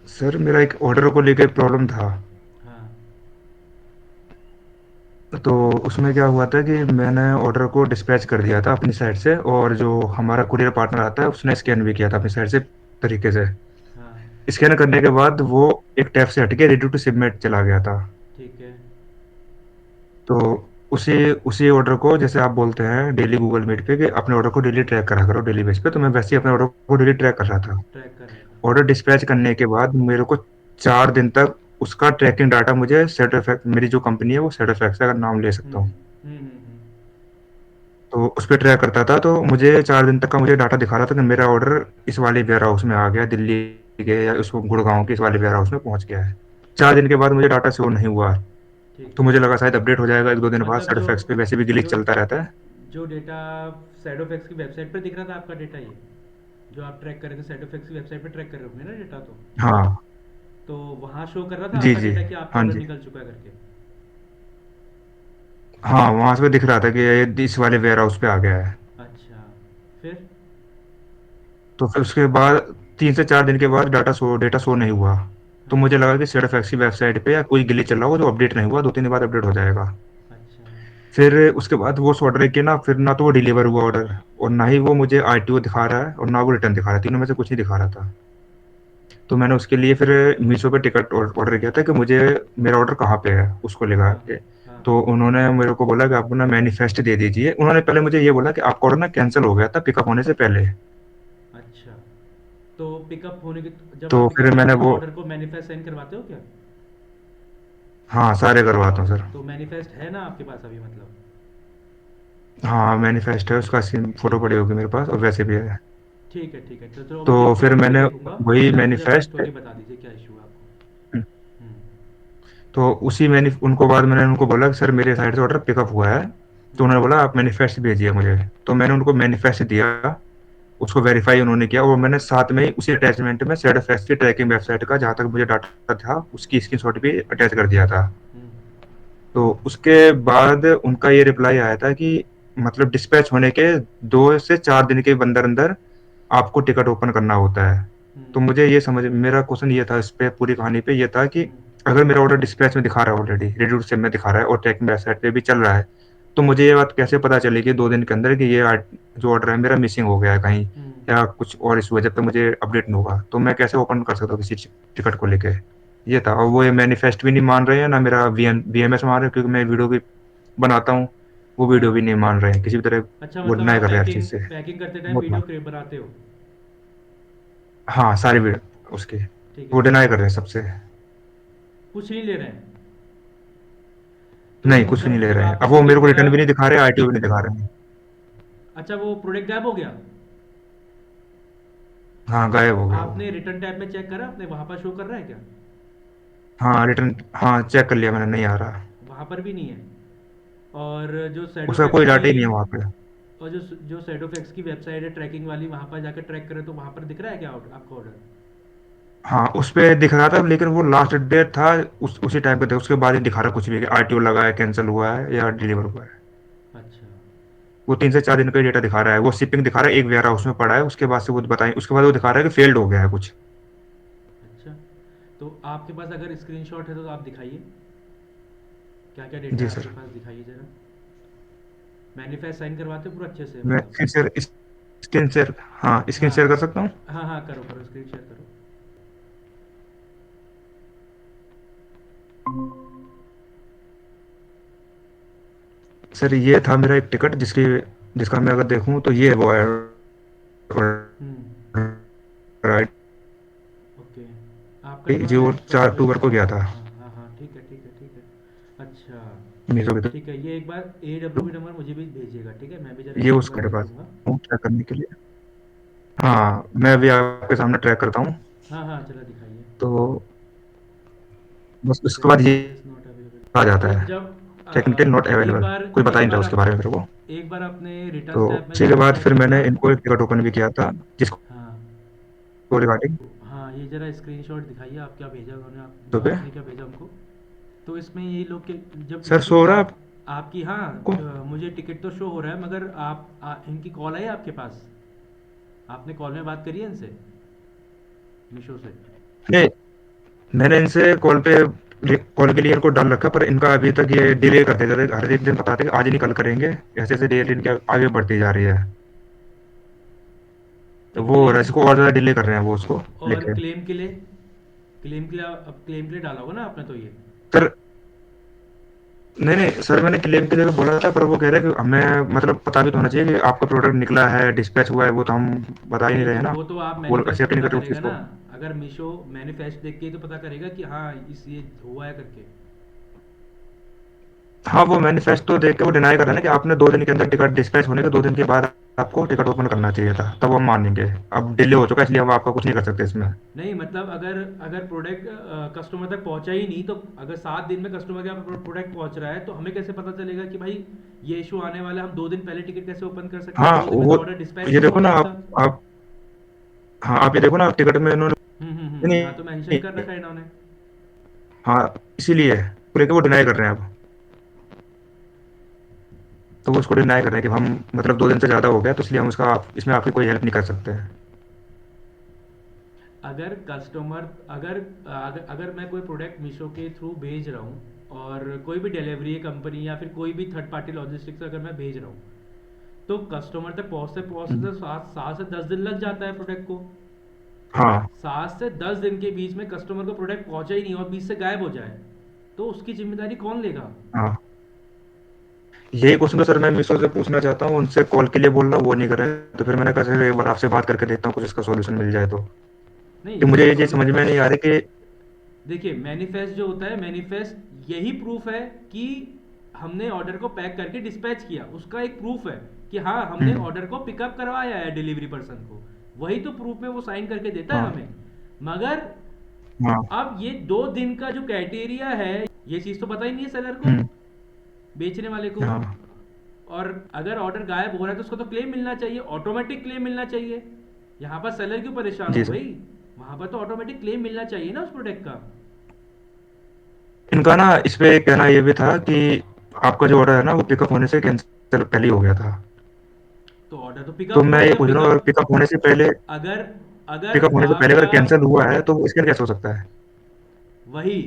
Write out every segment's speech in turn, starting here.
Sir मेरा एक order को लेकर प्रॉब्लम था। हाँ। तो उसमें क्या हुआ था कि मैंने ऑर्डर को डिस्पैच कर दिया था अपनी साइड से, और जो हमारा कुरियर पार्टनर आता है उसने स्कैन भी किया था अपनी साइड से तरीके से। हाँ। स्कैन करने के बाद वो एक टैब से हट के रेडी टू सबमिट चला गया था। ठीक है। तो उसी उसी ऑर्डर को, जैसे आप बोलते हैं डेली गूगल मीट पे कि अपने ऑर्डर को डेली ट्रैक करा करो डेली बेस पे, तो मैं वैसे ही अपने ऑर्डर को डेली ट्रैक कर रहा था। ट्रैक कर रहा था। ऑर्डर डिस्पैच करने के बाद मेरे को 4 दिन तक उसका ट्रैकिंग डाटा मुझे सेटिफैक्ट, मेरी जो कंपनी है वो सेटिफैक्ट का नाम ले सकता हूँ, हम्म। तो उस पर ट्रैक करता था। तो मुझे 4 दिन तक का मुझे डाटा दिखा रहा था कि मेरा ऑर्डर इस वाले वेयर हाउस में आ गया, दिल्ली के या उस गुड़गांव के इस वाले वेयर हाउस में पहुंच गया है। 4 दिन के बाद मुझे डाटा शो नहीं हुआ। ठीक तो है। मुझे लगा शायद अपडेट हो जाएगा एक दो दिन बाद, मतलब जो सर्टिफैक्ट्स पे वैसे भी ग्लिच जो चलता रहता है। जो डेटा सैडोफैक्स की वेबसाइट पर दिख रहा था आपका डेटा, ये जो आप ट्रैक कर रहे थे सैडोफैक्स की वेबसाइट पे ट्रैक कर रहे होंगे ना डेटा, हाँ। तो वहाँ शो कर रहा था जी आपका जी। डेटा कि आपका हाँ ऑर्डर जी। निकल चुका है करके। हाँ, वहां से दिख रहा था कि ये इस वाले वेयर हाउस पे आ गया है। अच्छा। फिर। तो फिर उसके बाद 3 से 4 दिन के बाद डेटा शो नहीं हुआ। तो हाँ। मुझे लगा कि सेटिफैक्ट्स की वेबसाइट पे या कोई ग्लिच चल रहा हो जो अपडेट नहीं हुआ, 2 3 दिन बाद अपडेट हो जाएगा। अच्छा। फिर उसके बाद वो ऑर्डर किया ना, फिर ना तो वो डिलीवर हुआ ऑर्डर, और ना ही वो मुझे आरटीओ दिखा रहा है, और ना वो रिटर्न दिखा रहा है, तीनों में से कुछ नहीं दिखा रहा था। तो मैंने उसके लिए फिर मीशो पे टिकट ऑर्डर किया था कि मुझे मेरा ऑर्डर कहाँ पे है उसको लेकर हाँ। के। हाँ। तो उन्होंने मेरे को बोला कि आप ना मैनिफेस्ट दे दीजिए। उन्होंने पहले मुझे ये बोला कि आपका ऑर्डर ना कैंसिल हो गया था पिकअप होने से पहले। अच्छा। तो पिकअप होने के जब तो आप फिर पिकअप मैंने कराते हो तो वो, ऑर्डर को मैनिफेस्ट साइन करवाते हो क्या? हाँ सारे करवाता हूँ सर। तो मैनिफेस्ट है ना आपके पास अभी, मतलब? हाँ मैनिफेस्ट है, उसका फोटो ठीक है। पड़ी होगी मेरे पास, और वैसे भी है। ठीक है। ठीक है, तो चलो मैं तो देखता फिर हूँ, मैं भी मैंने देखूंगा। वही पहले आप मुझे अपनी मैनिफेस्ट, स्टोरी बता दीजिए, क्या इशू है आपको। हम्म। तो उसी मैंने उनको बाद मैंने उनको बोला कि सर मेरे साइड से ऑर्डर पिकअप हुआ है। तो हम्म। उन्होंने बोला आप मैनिफेस्ट भेजिए मुझे। तो मैंने उनको मैनिफेस्ट दिया, उसको वेरीफाई उन्होंने किया, और मैंने साथ में ही उसी अटैचमेंट में सेडफेक्स की ट्रैकिंग वेबसाइट का जहाँ तक मुझे डाटा था उसकी स्क्रीनशॉट भी अटैच कर दिया था। हम्म। तो उसके बाद उनका ये रिप्लाई आया था कि मतलब डिस्पैच होने के 2 से 4 दिन के अंदर अंदर आपको टिकट ओपन करना होता है। तो हम्म। मुझे ये समझ, मेरा क्वेश्चन ये था इस पे, पूरी कहानी पे ये था कि हम्म। अगर मेरा ऑर्डर डिस्पैच में दिखा रहा है, ऑलरेडी रेडी टू सेव में दिखा रहा है और ट्रैकिंग वेबसाइट पे भी चल रहा है, तो मुझे ये बात कैसे पता चलेगी 2 दिन के अंदर कि ये जो ऑर्डर है मेरा मिसिंग हो गया है कहीं, हम्म। या कुछ और इशू है, जब तक मुझे अपडेट नहीं होगा तो मैं कैसे ओपन कर सकता हूँ किसी टिकट को लेके। ये था, और वो ये मैनिफेस्ट भी नहीं मान रहे हैं ना मेरा वीएमएस मान रहे हैं, क्योंकि मैं वीडियो भी बनाता हूँ, वो वीडियो भी हाँ। नहीं मान रहे हैं किसी भी तरह। अच्छा, वो मतलब डिनाई आप कर रहे हैं हर पैकिंग चीज़ से। पैकिंग करते टाइम बहुत वीडियो ना, क्लिप बनाते हो? हाँ सारी वीडियो उसकी, ठीक है, वो तो डिनाई कर रहे हैं सबसे। कुछ नहीं ले रहे हैं? तो नहीं कुछ भी नहीं जब ले जब रहे हैं, आपका अब वो मेरे शिपिंग को पूरा। रिटर्न भी नहीं दिखा रहे, आरटीओ भी नहीं दिखा रहे हैं। अच्छा, वो प्रोडक्ट गायब हो गया? हाँ गायब तो हो गया वो। आपने रिटर्न टैब में चेक करा, आपने वहाँ पर शो कर रहा है क्या? हाँ रिटर्न, हाँ चेक कर लिया मैंने, नहीं आ रहा। वहाँ पर भी नहीं है। और जो उसका सैडोफैक्स कोई की डाटा ही नहीं है वहाँ पे। और जो सैडोफैक्स की वेबसाइट है ट्रैकिंग वाली, वहाँ पर जाकर ट्रैक करें तो वहाँ पर दिख रहा है क्या आपका ऑर्डर? हाँ उस पे दिख रहा था, लेकिन वो लास्ट डेट था उसी टाइम पे था, उसके बाद ही दिखा रहा कुछ भी, आरटीओ लगा है, कैंसिल हुआ है या डिलीवर हुआ है। अच्छा। वो 3 से 4 दिन का डेटा दिखा रहा है, वो शिपिंग दिखा रहा है, एक वेयर हाउस में पड़ा है, उसके बाद से वो बताएं, उसके बाद वो दिखा रहा है कि फेल्ड हो गया है कुछ। अच्छा, तो आपके पास अगर स्क्रीनशॉट है तो आप दिखाइए, क्या क्या डेटा जी है आपके सर। पास, दिखाइए ज़रा। मैनिफेस्ट साइन करवाते हो पूरा अच्छे से, मैं मतलब? फिर सर स्क्रीन शेयर, हाँ स्क्रीन शेयर हाँ। कर सकता हूँ। हाँ हाँ, करो करो, स्क्रीन शेयर करो। सर ये था मेरा एक टिकट जिसका मैं अगर देखूँ तो ये वो है, हम्म। ओके। आपका जो जो लैपटॉप 4 अक्टूबर को गया था। हाँ हाँ हाँ, ठीक है ठीक है ठीक है। अच्छा। मीशो की ठीक है, ये एक बार ए तो डब्ल्यू बी नंबर मुझे भी भेजिएगा, ठीक है? मैं भी ज़रा ये इसको एक बार उसके देख पास लूँगा। हूँ ट्रैक करने के लिए। हाँ मैं अभी आपके सामने ट्रैक करता हूँ। हाँ हाँ, चलो दिखाइए। तो बस उसके बाद ये स्टेटस इज नॉट आ जाता अवेलेबल, है, जब टेक्निकल नॉट एक अवेलेबल। बार कुछ बता एक नहीं रहा बार उसके आप बारे में मेरे को। एक बार अपने तो रिटर्न टैब में उसी के जाकर बाद चेक फिर करना। मैंने इनको एक टिकट ओपन भी किया था, जिसको हाँ। रिगार्डिंग हाँ, ये ज़रा स्क्रीनशॉट दिखाइए, आप क्या भेजा उन्होंने, आप जो तो पे। आपने क्या भेजा हमको। तो इसमें ये लोग के जब सर इनकी सो रहा है आप आपकी, हाँ, आपको? मुझे टिकट तो शो हो रहा है, मगर इनकी कॉल आई आपके पास? आपने कॉल में बात करी है इनसे, मीशो से? नहीं मैंने इनसे कॉल के लिए इनको डाल रखा, पर इनका अभी तक ये डिले करते जा रहे हैं। हर एक दिन बताते हैं कि आज नहीं कल करेंगे, ऐसे ऐसे डेट इनके आगे बढ़ती जा रही है। तो तो वो क्लेम इसको और ज्यादा डिले कर रहे हैं वो उसको और लेके। क्लेम के लिए अब क्लेम के लिए डाला होगा ना आपने तो ये। सर नहीं नहीं सर, मैंने क्लेम के लिए भी बोला था, पर वो कह रहे हैं कि हमें मतलब पता भी तो होना चाहिए कि आपका प्रोडक्ट निकला है, डिस्पैच हुआ है, वो तो हम बता ही नहीं नहीं रहे तो हैं ना। वो तो आप वो मैनिफेस्ट से एक्सेप्ट नहीं पता कर रहे उस करेगा चीज ना। को। अगर मीशो मैनिफेस्ट देख के ही तो पता करेगा कि हाँ इस ये हुआ है करके। हाँ, वो मैनिफेस्टो देख के वो डिनाई कर रहे हैं ना कि आपने 2 दिन के अंदर टिकट डिस्पैच होने के 2 दिन के बाद आपको टिकट ओपन करना चाहिए था, तब हम मानेंगे। अब डिले हो चुका है, इसलिए हम आपका कुछ नहीं कर सकते इसमें। नहीं मतलब अगर अगर प्रोडक्ट कस्टमर तक पहुंचा ही नहीं, तो अगर 7 दिन में कस्टमर के यहाँ प्रोडक्ट पहुंच रहा है तो हमें कैसे पता चलेगा कि भाई ये इशू आने वाला है। हम 2 दिन पहले टिकट कैसे ओपन कर सकते हैं? हाँ 2 दिन में वो, तो ऑर्डर डिस्पैच ये भी नहीं देखो हुआ ना था आप उसका। आप हाँ, आप ये देखो ना, आप टिकट में इन्होंने हाँ तो मेंशन कर नहीं। रखा है इन्होंने। हाँ, इसीलिए पूरे के वो डिनाई कर रहे हैं अब। तो वो उसको डिनाई कर रहे हैं कि हम मतलब 2 दिन से ज्यादा हो गया, तो इसलिए हम उसका इसमें आपकी कोई हेल्प नहीं कर सकते हैं। अगर कस्टमर अगर मैं कोई प्रोडक्ट मीशो के थ्रू भेज रहा हूँ और कोई भी डिलीवरी कंपनी या फिर कोई भी थर्ड पार्टी लॉजिस्टिक्स अगर मैं भेज रहा हूँ, तो कस्टमर तक पहुँचते पहुँचते हम्म। तो 7 से 10 दिन लग जाता है प्रोडक्ट को। हाँ 7 से 10 दिन के बीच में कस्टमर को प्रोडक्ट पहुंचा ही नहीं और बीच से गायब हो जाए, तो उसकी जिम्मेदारी कौन लेगा? हाँ, यही क्वेश्चन तो सर मैं मीशो से पूछना चाहता हूँ, उनसे कॉल के लिए बोल रहा हूँ, वो नहीं कर रहे। तो फिर मैंने कहा सर एक बार आपसे बात करके देखता हूँ, कुछ इसका सॉल्यूशन मिल जाए तो। नहीं कि मुझे इसका ये चीज समझ सोल्यू में नहीं आ रही कि। देखिए मैनिफेस्ट जो होता है, मैनिफेस्ट यही प्रूफ है कि हमने ऑर्डर को पैक करके डिस्पैच किया। उसका एक प्रूफ है कि हाँ हमने हम्म। ऑर्डर को पिकअप करवाया है डिलीवरी पर्सन को। वही तो प्रूफ में वो साइन करके देता है हाँ हमें। मगर हाँ। अब ये 2 दिन का जो क्राइटेरिया है, ये चीज़ तो पता ही नहीं है सेलर को, हम्म। बेचने वाले को। हाँ और अगर ऑर्डर गायब हो रहा है तो उसको तो क्लेम मिलना चाहिए, ऑटोमेटिक क्लेम मिलना चाहिए। यहाँ पर सेलर क्यों परेशान जी हो सर। भाई? वहां पर तो ऑटोमेटिक क्लेम मिलना चाहिए ना उस प्रोडक्ट का। इनका ना इस पे कहना ये भी था कि आपका जो ऑर्डर है ना वो पिकअप होने से कैंसिल पहले ही हो गया था। तो ऑर्डर तो तो पिकअप हुआ मैं है। ये जब पूछ रहा हूँ, अगर पिकअप अगर अगर पिकअप होने से पहले अगर आपका कैंसिल हुआ है तो स्कैन कैसे हो सकता है? वही,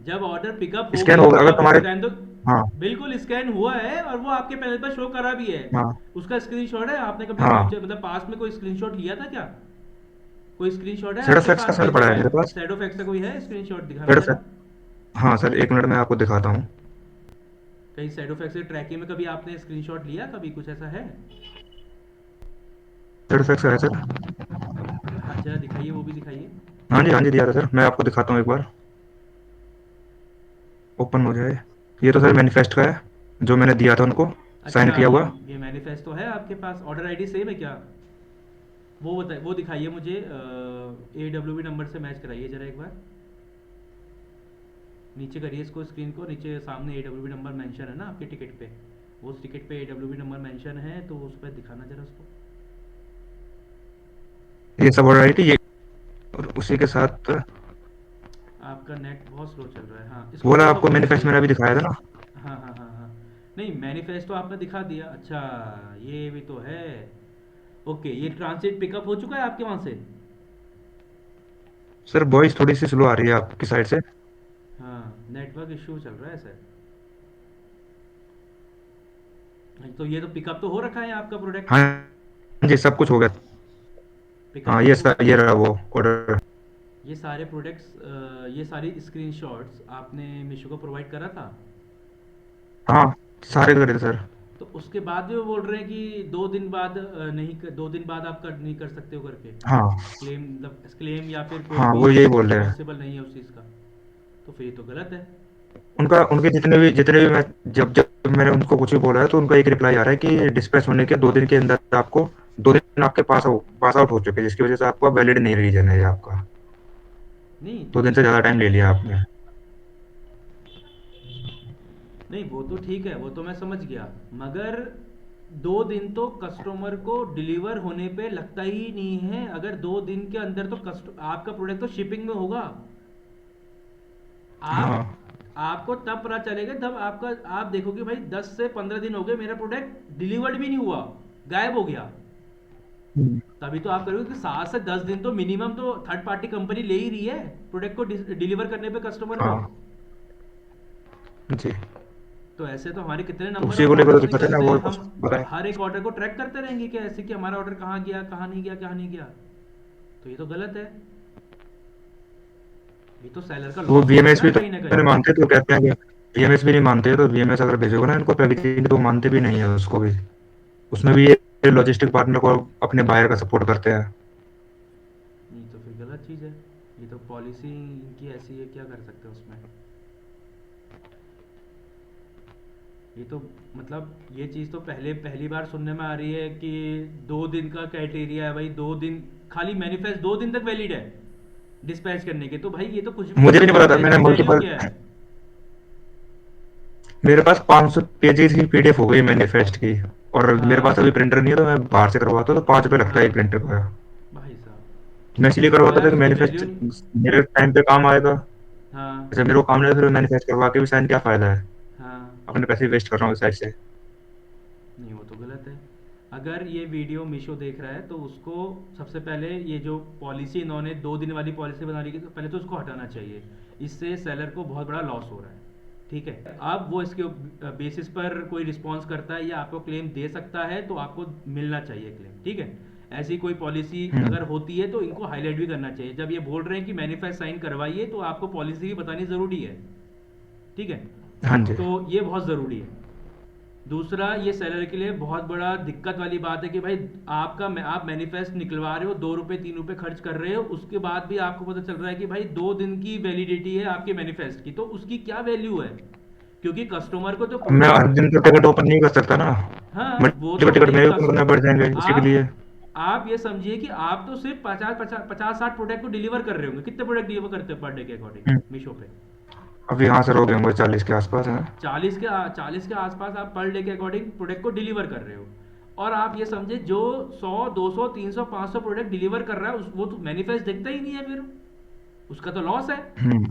जब ऑर्डर पिकअप हो स्कैन गया होगा तो अगर आप तुम्हारे। स्कैन तो हाँ बिल्कुल स्कैन हुआ है और वो आपके पैनल पर शो करा भी है। हाँ उसका स्क्रीनशॉट है? आपने कभी हाँ। फ्यूचर मतलब पास्ट में कोई स्क्रीनशॉट लिया था क्या? कोई स्क्रीनशॉट है जेड आपके फैक्स का पास सेल कहीं पड़ा पे? है मेरे पास। सैडो फैक्स का कोई है स्क्रीनशॉट? दिखाना जेड जरा। फैक्स। हाँ सर, 1 मिनट में आपको दिखाता हूँ। कहीं सैडो फैक्स के ट्रैकिंग में कभी आपने स्क्रीनशॉट लिया? कभी कुछ ऐसा है? जेड फैक्स का है सर। हाँ जरा दिखाइए, वो भी दिखाइए। हाँ जी दिया था सर, मैं आपको दिखाता हूँ एक बार। ओपन हो जाए। ये तो सर मैनिफेस्ट का है, जो मैंने दिया था उनको, साइन अच्छा, किया ये हुआ। ये मैनिफेस्ट तो है आपके पास? ऑर्डर आईडी सेम है क्या? वो बताइए, वो दिखाइए मुझे। AWB नंबर से मैच कराइए जरा एक बार। नीचे करिए इसको, स्क्रीन को नीचे, सामने AWB नंबर मेंशन है ना आपके टिकट पे। वो उस टिकट पे AWB नंबर मेंशन है तो उस पर दिखाना जरा उसको। ये सब ऑर्डर आई थी ये, और उसी के साथ आपका नेट बहुत स्लो चल रहा है। हाँ इसको बोला थोड़ा सा आपको ऊपर मैनिफेस्ट करिए। मेरा भी दिखाया था ना। हाँ हाँ हाँ हाँ। नहीं मैनिफेस्ट तो आपने दिखा दिया। अच्छा, ये भी तो है। ओके, ये ट्रांसिट पिकअप हो चुका है आपके वहाँ से? सर वॉइस थोड़ी सी स्लो आ रही है आपकी साइड से। हाँ नेटवर्क इशू चल रहा है सर। तो ये तो पिकअप तो हो रखा है आपका प्रोडक्ट। हाँ जी, सब कुछ हो गया। पिकअप हाँ तो ये हो सर, ये रहा वो ऑर्डर। ये सारे प्रोडक्ट्स, ये सारी स्क्रीनशॉट्स आपने मीशो को प्रोवाइड करा था? हाँ, सारे करे थे सर। तो उसके बाद भी वो बोल रहे हैं कि 2 दिन बाद नहीं 2 दिन बाद आप कर नहीं कर सकते हो करके हाँ क्लेम, मतलब क्लेम या फिर कोई हाँ, भी वो यही बोल रहे हैं। पॉसिबल नहीं है उस चीज़ का। तो फिर ये तो गलत है। उनका उनके जितने भी मैं जब जब मैंने उनको कुछ भी बोला है तो उनका एक रिप्लाई आ रहा है कि डिस्पैच होने के 2 दिन के अंदर आपको, 2 दिन आपके पास आउट हो चुके हैं, जिसकी वजह से आपका वैलिड नहीं रीजन है ये आपका। नहीं तो 2 दिन से ज्यादा टाइम ले लिया आपने। नहीं वो तो ठीक है, वो तो मैं समझ गया। मगर 2 दिन तो कस्टमर को डिलीवर होने पे लगता ही नहीं है। अगर 2 दिन के अंदर तो आपका प्रोडक्ट तो शिपिंग में होगा। आप हाँ आपको तब पता चलेगा जब आपका आप देखोगे भाई 10 से 15 दिन हो गए, मेरा प्रोडक्ट डिलीवर्ड भी नहीं हुआ, गायब हो गया। हम्म, तभी तो आप करोगे कि 7 से 10 दिन तो मिनिमम तो थर्ड पार्टी कंपनी ले ही रही है प्रोडक्ट को डिलीवर करने पे कस्टमर को। हाँ जी। तो ऐसे तो हमारे कितने तो नंबर उसी ऑफ को लेकर तो ऑर्डर्स दिक्कत है ना, निकलते वो हैं, बस हम बताएं। हर एक ऑर्डर को ट्रैक करते रहेंगे क्या ऐसे कि हमारा ऑर्डर कहाँ गया, कहाँ नहीं गया, कहाँ नहीं गया? तो ये तो गलत है। ये तो सेलर का वो लॉस हो रहा है वीएमएस ना भी तो कहीं ना नहीं कहीं। मानते, तो कहते हैं कि वीएमएस भी नहीं मानते, तो वीएमएस अगर भेजोगे ना इनको पैकेजिंग, तो वो मानते भी नहीं है उसको भी। उसमें भी ये लॉजिस्टिक पार्टनर को अपने बायर का सपोर्ट करते हैं। ये तो फिर गलत चीज़ है। ये तो पॉलिसी इनकी ऐसी है, क्या कर सकते हैं उसमें। ये तो मतलब ये चीज़ तो पहली बार सुनने में आ रही है कि 2 दिन का क्राइटेरिया है भाई, 2 दिन खाली मैनिफेस्ट 2 दिन तक वैलिड है डिस्पैच करने के। तो भाई ये तो कुछ भी मुझे भी नहीं इसकी पता था, मैंने वैल्यू मल्टीपल, क्या है? मेरे पास 500 पेजेस की पीडीएफ हो गई मैनिफेस्ट की। और मेरे पास हाँ अभी प्रिंटर नहीं है, तो मैं बाहर से करवाता, तो 5 रुपये लगता है एक हाँ प्रिंटर का। भाई साहब, मैं इसलिए तो करवाता यार था कि उसकी मैनिफेस्ट वैल्यू नहीं। मेरे टाइम पे काम आएगा। हाँ जैसे मेरे को काम नहीं आया, फिर मैनिफेस्ट करवा के भी साइन क्या फायदा है? हाँ। अपने पैसे वेस्ट कर रहा हूँ इस साइड से। नहीं, वो तो गलत है। अगर ये वीडियो मीशो देख रहा है तो उसको सबसे पहले ये जो पॉलिसी इन्होंने 2 दिन वाली पॉलिसी बना रही है, तो पहले तो उसको हटाना चाहिए। इससे सेलर को बहुत बड़ा लॉस हो रहा है। ठीक है, अब वो इसके बेसिस पर कोई रिस्पॉन्स करता है या आपको क्लेम दे सकता है तो आपको मिलना चाहिए क्लेम। ठीक है, ऐसी कोई पॉलिसी हम्म। अगर होती है तो इनको हाईलाइट भी करना चाहिए। जब ये बोल रहे हैं कि मैनिफेस्ट साइन करवाइए तो आपको पॉलिसी भी बतानी ज़रूरी है। ठीक है, हाँ जी। तो ये बहुत ज़रूरी है। दूसरा, ये सेलर के लिए बहुत बड़ा दिक्कत वाली बात है कि भाई आप मैनिफेस्ट निकलवा रहे हो, 2 रुपये 3 रुपये खर्च कर रहे हो, उसके बाद भी आपको पता चल रहा है कि भाई 2 दिन की वैलिडिटी है आपके मैनिफेस्ट की, तो उसकी क्या वैल्यू है? क्योंकि कस्टमर को तो अब मैं हर दिन तो टिकट ओपन नहीं कर सकता ना। हाँ वो मल्टीपल तो टिकट भाई मेरे ओपन करने पड़ जाएंगे इसी के लिए। आप आप ये समझिए कि आप तो सिर्फ 50 50 50 60 प्रोडक्ट को डिलीवर कर रहे होंगे। कितने प्रोडक्ट डिलीवर करते हो पर डे के अकॉर्डिंग हम्म। मीशो पे? अब यहाँ से रोके होंगे 40 के आसपास है। 40 के आसपास आप पर डे के अकॉर्डिंग प्रोडक्ट को डिलीवर कर रहे हो। और आप ये समझे जो 100 200 300 500 प्रोडक्ट डिलीवर कर रहा है वो तो मैनिफेस्ट दिखता ही नहीं है फिर, उसका तो लॉस है। हम्म।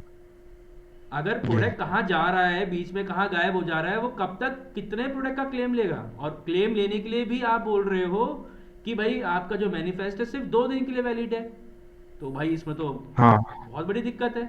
अगर जी। प्रोडक्ट कहाँ जा रहा है, बीच में कहाँ गायब हो जा रहा है, वो कब तक कितने प्रोडक्ट का क्लेम लेगा? और क्लेम लेने के लिए भी आप बोल रहे हो कि भाई आपका जो मैनिफेस्ट है सिर्फ 2 दिन के लिए वैलिड है। तो भाई इसमें तो हाँ। बहुत बड़ी दिक्कत है।